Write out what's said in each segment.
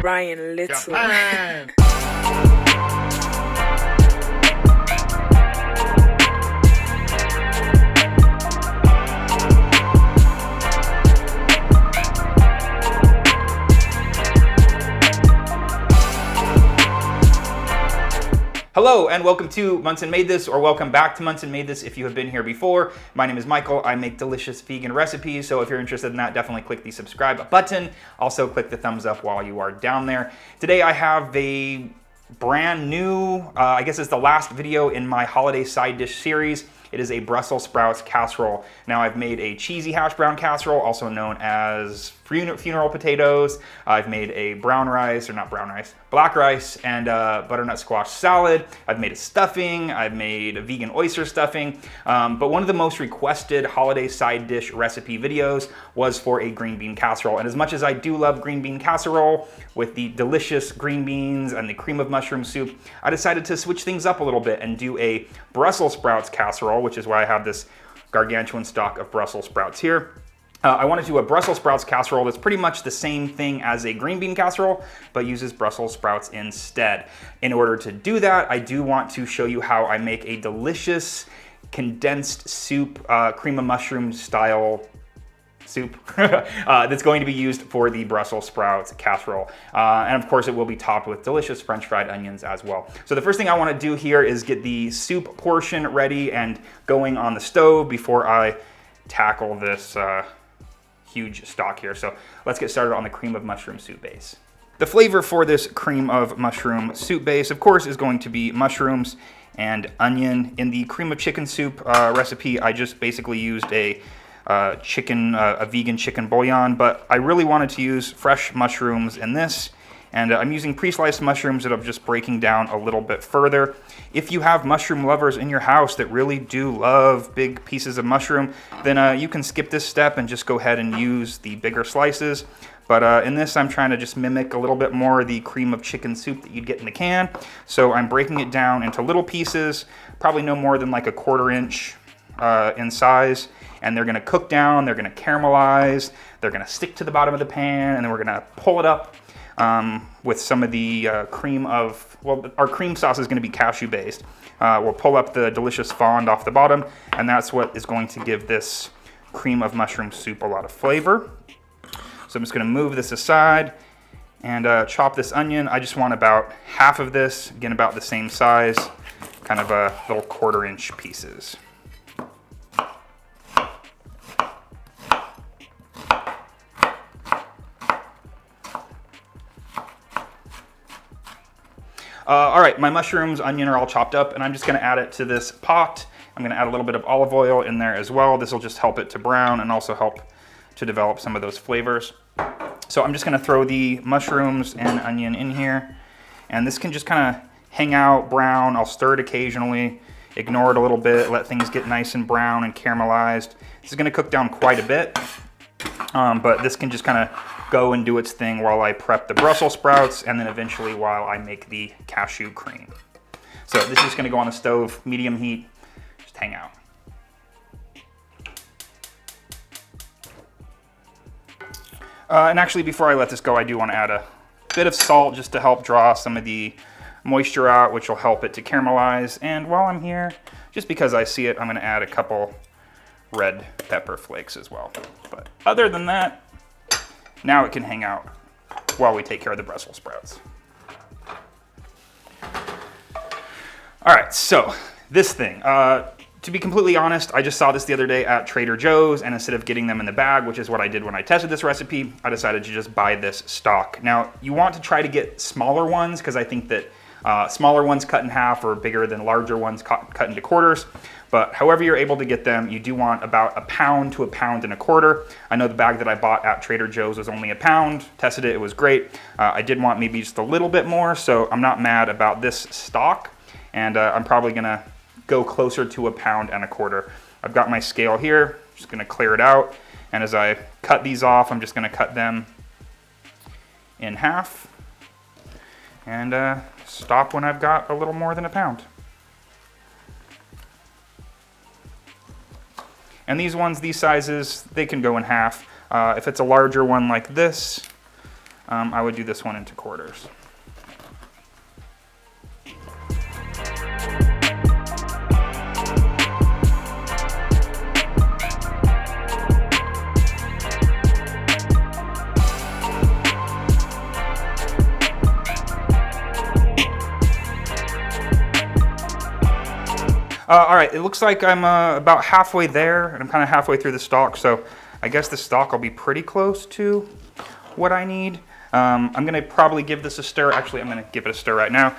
Ryan Little. Japan. Hello and welcome to Monson Made This, or welcome back to Monson Made This if you have been here before. My name is Michael. I make delicious vegan recipes, so if you're interested in that, definitely click the subscribe button. Also click the thumbs up while you are down there. Today I have a brand new, I guess it's the last video in my holiday side dish series. It is a Brussels sprouts casserole. Now I've made a cheesy hash brown casserole, also known as funeral potatoes. I've made a brown rice, or not brown rice, black rice and butternut squash salad. I've made a stuffing. I've made a vegan oyster stuffing. But one of the most requested holiday side dish recipe videos was for a green bean casserole. And as much as I do love green bean casserole with the delicious green beans and the cream of mushroom soup, I decided to switch things up a little bit and do a Brussels sprouts casserole, which is why I have this gargantuan stock of Brussels sprouts here. I want to do a Brussels sprouts casserole that's pretty much the same thing as a green bean casserole, but uses Brussels sprouts instead. In order to do that, I do want to show you how I make a delicious condensed soup, cream of mushroom style soup that's going to be used for the Brussels sprouts casserole. And of course it will be topped with delicious French fried onions as well. So the first thing I want to do here is get the soup portion ready and going on the stove before I tackle this huge stock here. So let's get started on the cream of mushroom soup base. The flavor for this cream of mushroom soup base, of course, is going to be mushrooms and onion. In the cream of chicken soup recipe, I just basically used a vegan chicken bouillon, but I really wanted to use fresh mushrooms in this. And I'm using pre-sliced mushrooms that I'm just breaking down a little bit further. If you have mushroom lovers in your house that really do love big pieces of mushroom, then you can skip this step and just go ahead and use the bigger slices. But in this, I'm trying to just mimic a little bit more the cream of chicken soup that you'd get in the can. So I'm breaking it down into little pieces, probably no more than like a 1/4 inch in size. And they're gonna cook down, they're gonna caramelize, they're gonna stick to the bottom of the pan, and then we're gonna pull it up with some of the cream of, well, our cream sauce is gonna be cashew based. We'll pull up the delicious fond off the bottom, and that's what is going to give this cream of mushroom soup a lot of flavor. So I'm just gonna move this aside and chop this onion. I just want about half of this, again about the same size, kind of little 1/4 inch pieces. All right, my mushrooms, onion are all chopped up, and I'm just gonna add it to this pot. I'm gonna add a little bit of olive oil in there as well. This will just help it to brown and also help to develop some of those flavors. So I'm just gonna throw the mushrooms and onion in here, and this can just kind of hang out, brown. I'll stir it occasionally, ignore it a little bit, let things get nice and brown and caramelized. This is gonna cook down quite a bit, but this can just kind of go and do its thing while I prep the Brussels sprouts, and then eventually while I make the cashew cream. So this is just gonna go on the stove, medium heat, just hang out. And actually, before I let this go, I do wanna add a bit of salt just to help draw some of the moisture out, which will help it to caramelize. And while I'm here, just because I see it, I'm gonna add a couple red pepper flakes as well. But other than that, now it can hang out while we take care of the Brussels sprouts. All right, so this thing. To be completely honest, I just saw this the other day at Trader Joe's, and instead of getting them in the bag, which is what I did when I tested this recipe, I decided to just buy this stock. Now, you want to try to get smaller ones, because I think that smaller ones cut in half are bigger than larger ones cut into quarters. But however you're able to get them, you do want about 1 pound to 1.25 pounds. I know the bag that I bought at Trader Joe's was only 1 pound. Tested it, it was great. I did want maybe just a little bit more, so I'm not mad about this stock. And I'm probably gonna go closer to 1.25 pounds. I've got my scale here, just gonna clear it out. And as I cut these off, I'm just gonna cut them in half. And stop when I've got a little more than 1 pound. And these ones, these sizes, they can go in half. If it's a larger one like this, I would do this one into quarters. All right, it looks like I'm about halfway there, and I'm kind of halfway through the stock, so I guess the stock will be pretty close to what I need. I'm going to probably give this a stir. Actually, I'm going to give it a stir right now.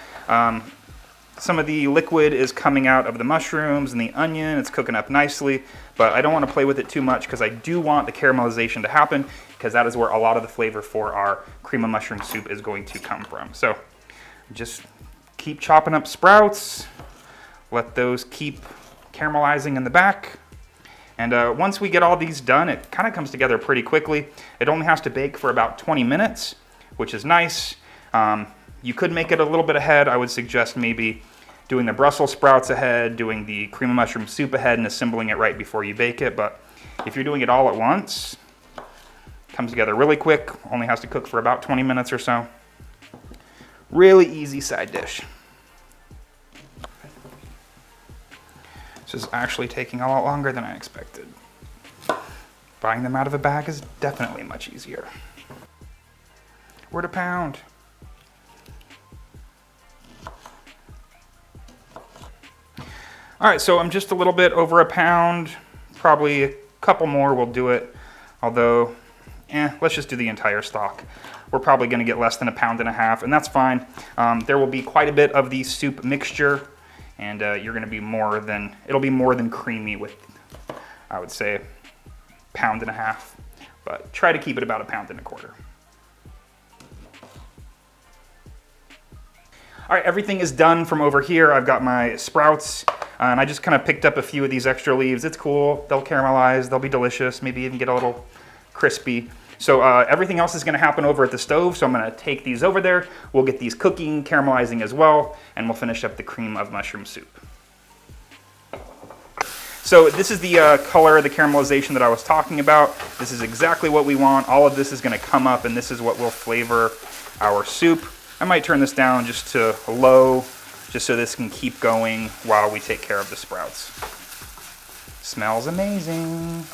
Some of the liquid is coming out of the mushrooms and the onion. It's cooking up nicely, but I don't want to play with it too much because I do want the caramelization to happen, because that is where a lot of the flavor for our cream of mushroom soup is going to come from. So just keep chopping up sprouts. Let those keep caramelizing in the back. And once we get all these done, it kind of comes together pretty quickly. It only has to bake for about 20 minutes, which is nice. You could make it a little bit ahead. I would suggest maybe doing the Brussels sprouts ahead, doing the cream of mushroom soup ahead, and assembling it right before you bake it. But if you're doing it all at once, it comes together really quick. Only has to cook for about 20 minutes or so. Really easy side dish. This is actually taking a lot longer than I expected. Buying them out of a bag is definitely much easier. Where to pound? All right, so I'm just a little bit over a pound. Probably a couple more will do it. Although, let's just do the entire stock. We're probably gonna get less than 1.5 pounds, and that's fine. There will be quite a bit of the soup mixture, and you're gonna be it'll be more than creamy with, I would say, 1.5 pounds. But try to keep it about 1.25 pounds. All right, everything is done from over here. I've got my sprouts, and I just kind of picked up a few of these extra leaves. It's cool, they'll caramelize, they'll be delicious, maybe even get a little crispy. So everything else is gonna happen over at the stove, so I'm gonna take these over there. We'll get these cooking, caramelizing as well, and we'll finish up the cream of mushroom soup. So this is the color of the caramelization that I was talking about. This is exactly what we want. All of this is gonna come up, and this is what will flavor our soup. I might turn this down just to low, just so this can keep going while we take care of the sprouts. Smells amazing.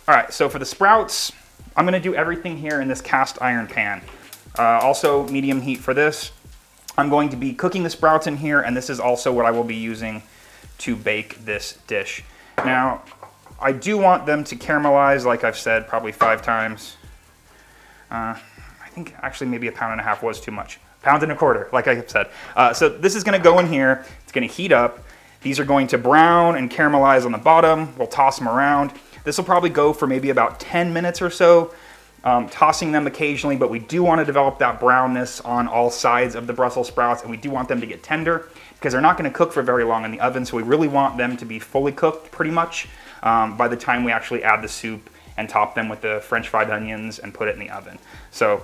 All right, so for the sprouts, I'm gonna do everything here in this cast iron pan. Also medium heat for this. I'm going to be cooking the sprouts in here, and this is also what I will be using to bake this dish. Now, I do want them to caramelize, like I've said, probably 5 times. I think actually maybe 1.5 pounds was too much. 1.25 pounds, like I have said. So this is gonna go in here, it's gonna heat up. These are going to brown and caramelize on the bottom. We'll toss them around. This will probably go for maybe about 10 minutes or so, tossing them occasionally, but we do want to develop that brownness on all sides of the Brussels sprouts, and we do want them to get tender because they're not going to cook for very long in the oven, so we really want them to be fully cooked pretty much by the time we actually add the soup and top them with the French fried onions and put it in the oven. So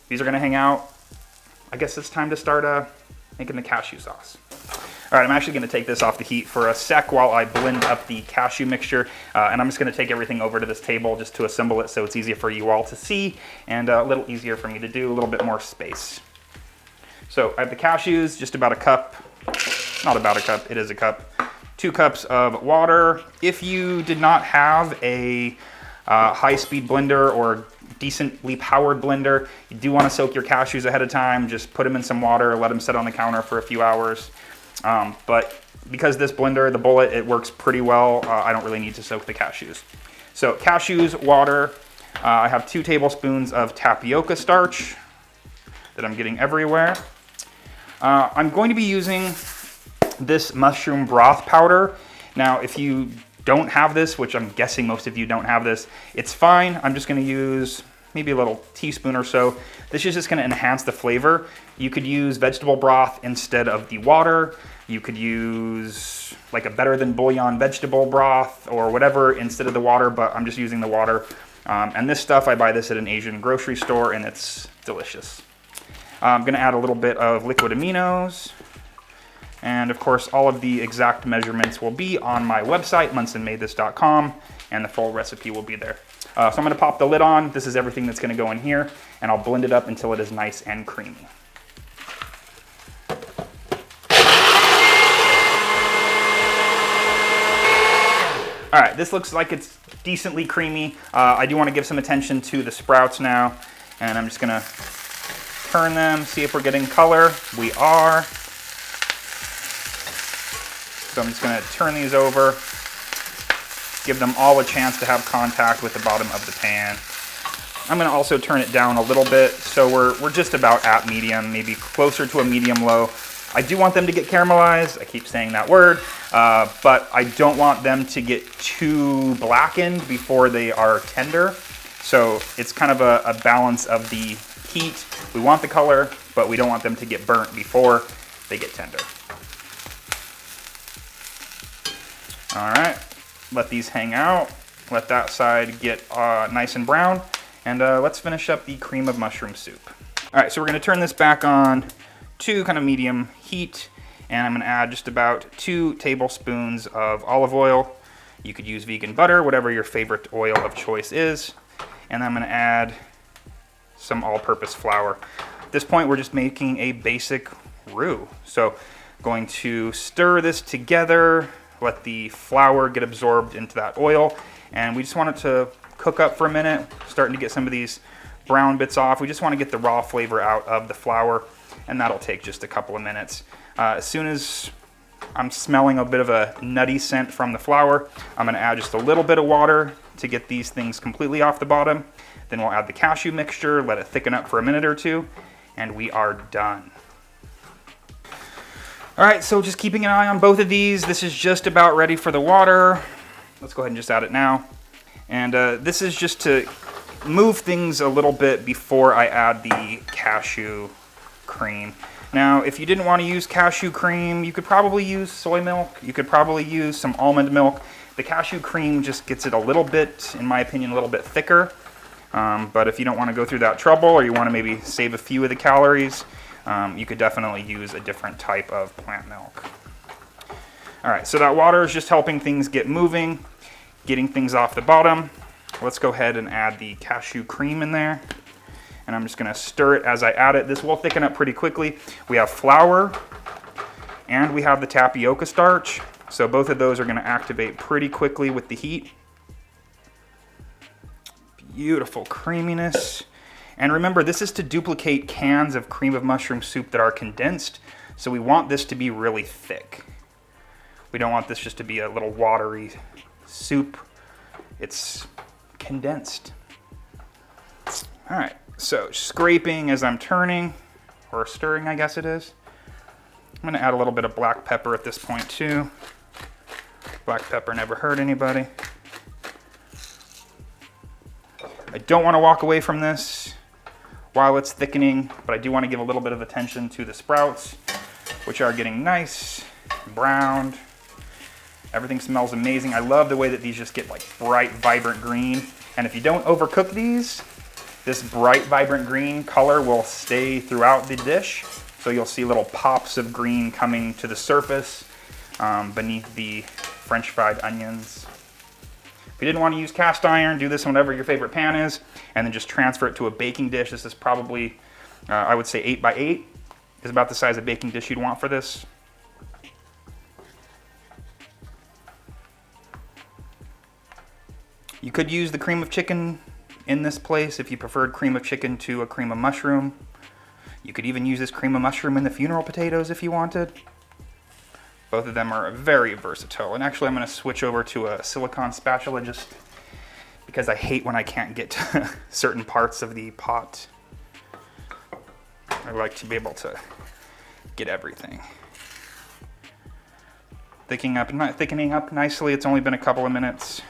these are going to hang out. I guess it's time to start making the cashew sauce. All right, I'm actually gonna take this off the heat for a sec while I blend up the cashew mixture, and I'm just gonna take everything over to this table just to assemble it so it's easier for you all to see and a little easier for me to do, a little bit more space. So I have the cashews, just about a cup, not about a cup, it is a cup. 2 cups of water. If you did not have a high-speed blender or decently powered blender, you do wanna soak your cashews ahead of time. Just put them in some water, let them sit on the counter for a few hours. But because this blender, the bullet, it works pretty well, I don't really need to soak the cashews. So cashews, water, I have 2 tablespoons of tapioca starch that I'm getting everywhere. I'm going to be using this mushroom broth powder. Now, if you don't have this, which I'm guessing most of you don't have this, it's fine. I'm just gonna use maybe a little teaspoon or so. This is just gonna enhance the flavor. You could use vegetable broth instead of the water. You could use like a better than bouillon vegetable broth or whatever instead of the water, but I'm just using the water. And this stuff, I buy this at an Asian grocery store and it's delicious. I'm gonna add a little bit of liquid aminos, And of course, all of the exact measurements will be on my website, monsonmadethis.com, and the full recipe will be there. So I'm gonna pop the lid on. This is everything that's gonna go in here, and I'll blend it up until it is nice and creamy. All right, this looks like it's decently creamy. I do want to give some attention to the sprouts now, and I'm just gonna turn them, see if we're getting color. We are. So I'm just gonna turn these over, give them all a chance to have contact with the bottom of the pan. I'm gonna also turn it down a little bit, so we're just about at medium, maybe closer to a medium-low. I do want them to get caramelized. I keep saying that word, but I don't want them to get too blackened before they are tender. So it's kind of a balance of the heat. We want the color, but we don't want them to get burnt before they get tender. All right, let these hang out. Let that side get nice and brown. And let's finish up the cream of mushroom soup. All right, so we're gonna turn this back on to kind of medium heat, and I'm gonna add just about 2 tablespoons of olive oil. You could use vegan butter, whatever your favorite oil of choice is. And I'm gonna add some all-purpose flour. At this point, we're just making a basic roux. So going to stir this together, let the flour get absorbed into that oil, and we just want it to cook up for a minute, starting to get some of these brown bits off. We just want to get the raw flavor out of the flour, and that'll take just a couple of minutes. As soon as I'm smelling a bit of a nutty scent from the flour, I'm going to add just a little bit of water to get these things completely off the bottom. Then we'll add the cashew mixture, let it thicken up for a minute or two, and we are done. All right, so just keeping an eye on both of these. This is just about ready for the water. Let's go ahead and just add it now. And this is just to move things a little bit before I add the cashew cream. Now, if you didn't want to use cashew cream, you could probably use soy milk. You could probably use some almond milk. The cashew cream just gets it a little bit, in my opinion, a little bit thicker. But if you don't want to go through that trouble, or you want to maybe save a few of the calories, you could definitely use a different type of plant milk. All right, so that water is just helping things get moving, getting things off the bottom. Let's go ahead and add the cashew cream in there. And I'm just gonna stir it as I add it. This will thicken up pretty quickly. We have flour and we have the tapioca starch. So both of those are gonna activate pretty quickly with the heat. Beautiful creaminess. And remember, this is to duplicate cans of cream of mushroom soup that are condensed. So we want this to be really thick. We don't want this just to be a little watery soup. It's condensed. All right, so scraping as I'm turning, or stirring, I guess it is. I'm gonna add a little bit of black pepper at this point too. Black pepper never hurt anybody. I don't wanna walk away from this while it's thickening, but I do wanna give a little bit of attention to the sprouts, which are getting nice, browned. Everything smells amazing. I love the way that these just get like bright, vibrant green. And if you don't overcook these, this bright, vibrant green color will stay throughout the dish. So you'll see little pops of green coming to the surface beneath the French fried onions. If you didn't want to use cast iron, do this on whatever your favorite pan is, and then just transfer it to a baking dish. This is probably, I would say 8 by 8 is about the size of baking dish you'd want for this. You could use the cream of chicken in this place if you preferred cream of chicken to a cream of mushroom. You could even use this cream of mushroom in the funeral potatoes if you wanted. Both of them are very versatile. And actually I'm gonna switch over to a silicone spatula just because I hate when I can't get to certain parts of the pot. I like to be able to get everything. Thickening up nicely. It's only been a couple of minutes.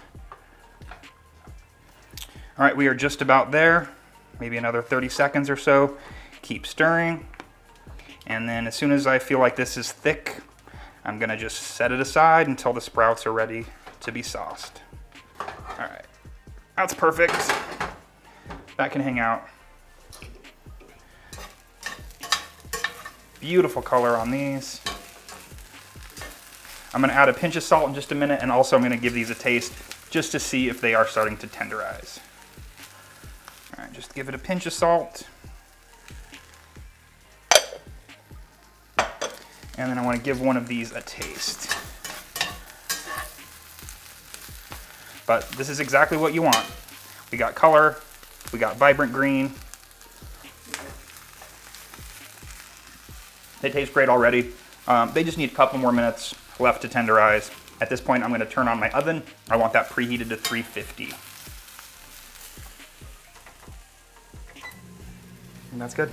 All right, we are just about there. Maybe another 30 seconds or so. Keep stirring. And then as soon as I feel like this is thick, I'm gonna just set it aside until the sprouts are ready to be sauced. All right, that's perfect. That can hang out. Beautiful color on these. I'm gonna add a pinch of salt in just a minute, and also I'm gonna give these a taste just to see if they are starting to tenderize. All right, just give it a pinch of salt. And then I wanna give one of these a taste. But this is exactly what you want. We got color, we got vibrant green. They taste great already. They just need a couple more minutes left to tenderize. At this point, I'm gonna turn on my oven. I want that preheated to 350. And that's good.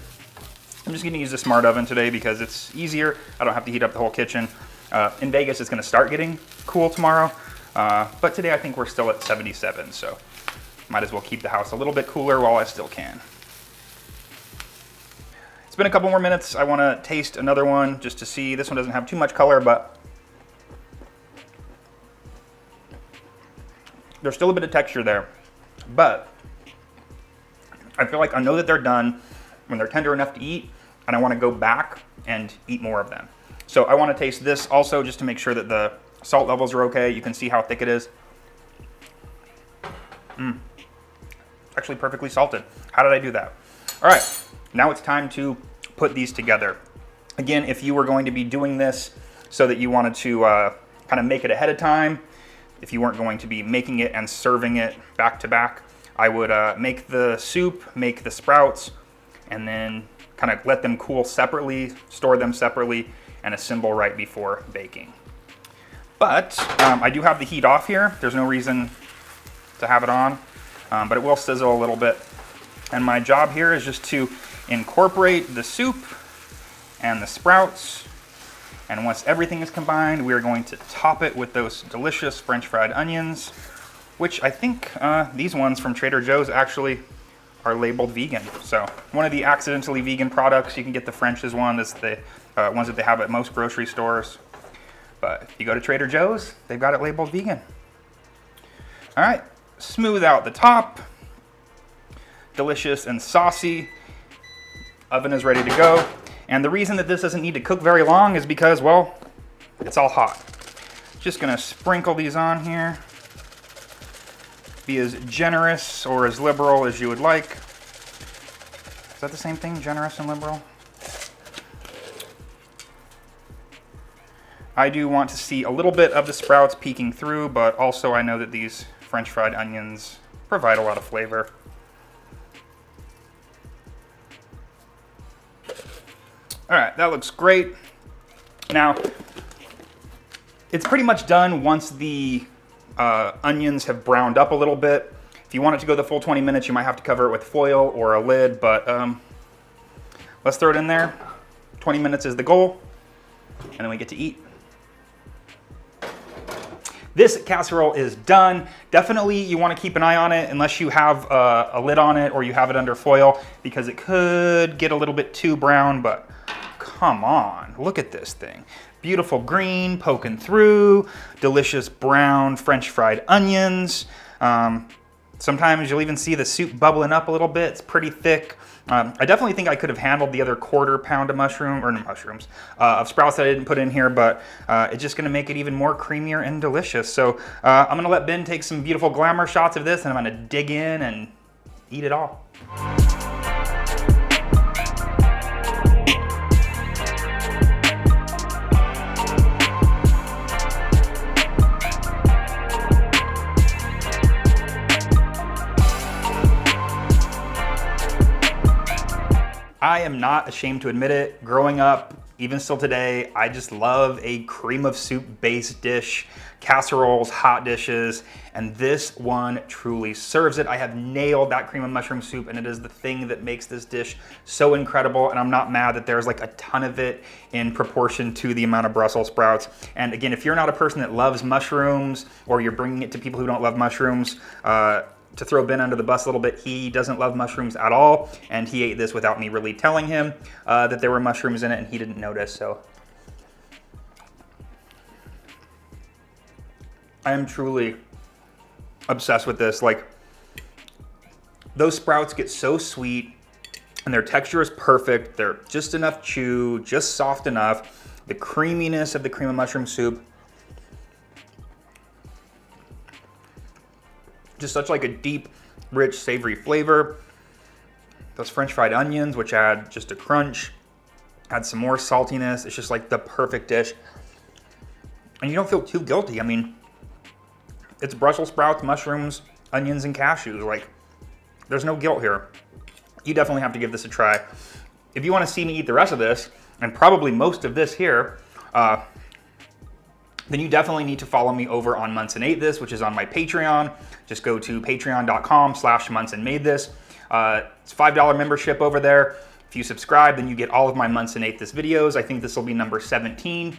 I'm just gonna use the smart oven today because it's easier. I don't have to heat up the whole kitchen. In Vegas, it's gonna start getting cool tomorrow. But today I think we're still at 77, so might as well keep the house a little bit cooler while I still can. It's been a couple more minutes. I wanna taste another one just to see. This one doesn't have too much color, but there's still a bit of texture there. But I feel like I know that they're done when they're tender enough to eat, and I wanna go back and eat more of them. So I wanna taste this also just to make sure that the salt levels are okay. You can see how thick it is. Actually perfectly salted. How did I do that? All right, now it's time to put these together. Again, if you were going to be doing this so that you wanted to kind of make it ahead of time, if you weren't going to be making it and serving it back to back, I would make the soup, make the sprouts, and then kind of let them cool separately, store them separately, and assemble right before baking. But I do have the heat off here. There's no reason to have it on, but it will sizzle a little bit. And my job here is just to incorporate the soup and the sprouts. And once everything is combined, we are going to top it with those delicious French fried onions, which I think these ones from Trader Joe's actually are labeled vegan. So one of the accidentally vegan products, you can get the French's one. It's the ones that they have at most grocery stores. But if you go to Trader Joe's, they've got it labeled vegan. All right, smooth out the top. Delicious and saucy. Oven is ready to go. And the reason that this doesn't need to cook very long is because, well, it's all hot. Just gonna sprinkle these on here. Be as generous or as liberal as you would like. Is that the same thing, generous and liberal? I do want to see a little bit of the sprouts peeking through, but also I know that these French fried onions provide a lot of flavor. All right, that looks great. Now, it's pretty much done once the onions have browned up a little bit. If you want it to go the full 20 minutes, you might have to cover it with foil or a lid, but let's throw it in there. 20 minutes is the goal, and then we get to eat. This casserole is done. Definitely you want to keep an eye on it unless you have a lid on it or you have it under foil, because it could get a little bit too brown, but come on, look at this thing. Beautiful green poking through, delicious brown French fried onions. Sometimes you'll even see the soup bubbling up a little bit. It's pretty thick. I definitely think I could have handled the other quarter pound of of sprouts that I didn't put in here, but it's just gonna make it even more creamier and delicious. So I'm gonna let Ben take some beautiful glamour shots of this, and I'm gonna dig in and eat it all. I am not ashamed to admit it. Growing up, even still today, I just love a cream of soup based dish, casseroles, hot dishes, and this one truly serves it. I have nailed that cream of mushroom soup, and it is the thing that makes this dish so incredible, and I'm not mad that there's like a ton of it in proportion to the amount of Brussels sprouts. And again, if you're not a person that loves mushrooms, or you're bringing it to people who don't love mushrooms, to throw Ben under the bus a little bit, he doesn't love mushrooms at all, and he ate this without me really telling him that there were mushrooms in it, and he didn't notice, so. I am truly obsessed with this. Like, those sprouts get so sweet, and their texture is perfect. They're just enough chew, just soft enough. The creaminess of the cream of mushroom soup. Just such like a deep, rich, savory flavor. Those French fried onions, which add just a crunch, add some more saltiness. It's just like the perfect dish. And you don't feel too guilty. I mean, it's Brussels sprouts, mushrooms, onions, and cashews. Like, there's no guilt here. You definitely have to give this a try. If you want to see me eat the rest of this, and probably most of this here, then you definitely need to follow me over on monsonmadethis, which is on my Patreon. Just go to patreon.com/monsonmadethis. It's $5 membership over there. If you subscribe, then you get all of my monsonmadethis videos. I think this will be number 17.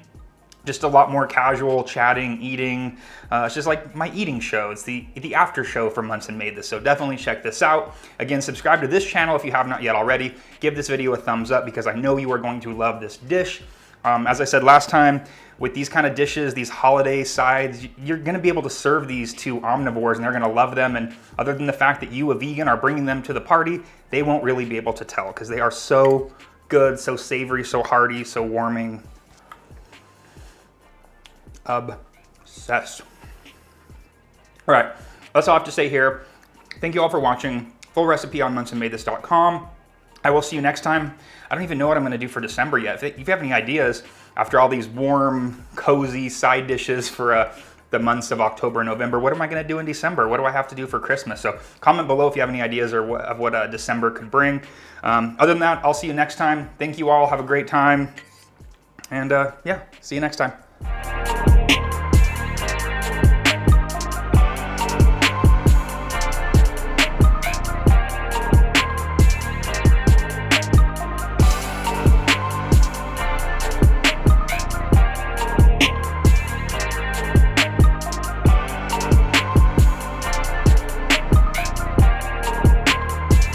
Just a lot more casual chatting, eating. It's just like my eating show. It's the after show for Monson Made This. So definitely check this out. Again, subscribe to this channel if you have not yet already. Give this video a thumbs up because I know you are going to love this dish. As I said last time, with these kind of dishes, these holiday sides, you're gonna be able to serve these to omnivores and they're gonna love them. And other than the fact that you, a vegan, are bringing them to the party, they won't really be able to tell because they are so good, so savory, so hearty, so warming. Obsessed. All right, that's all I have to say here. Thank you all for watching. Full recipe on monsonmadethis.com. I will see you next time. I don't even know what I'm gonna do for December yet. If you have any ideas, after all these warm, cozy side dishes for the months of October and November, what am I gonna do in December? What do I have to do for Christmas? So comment below if you have any ideas of what December could bring. Other than that, I'll see you next time. Thank you all, have a great time. And yeah, see you next time.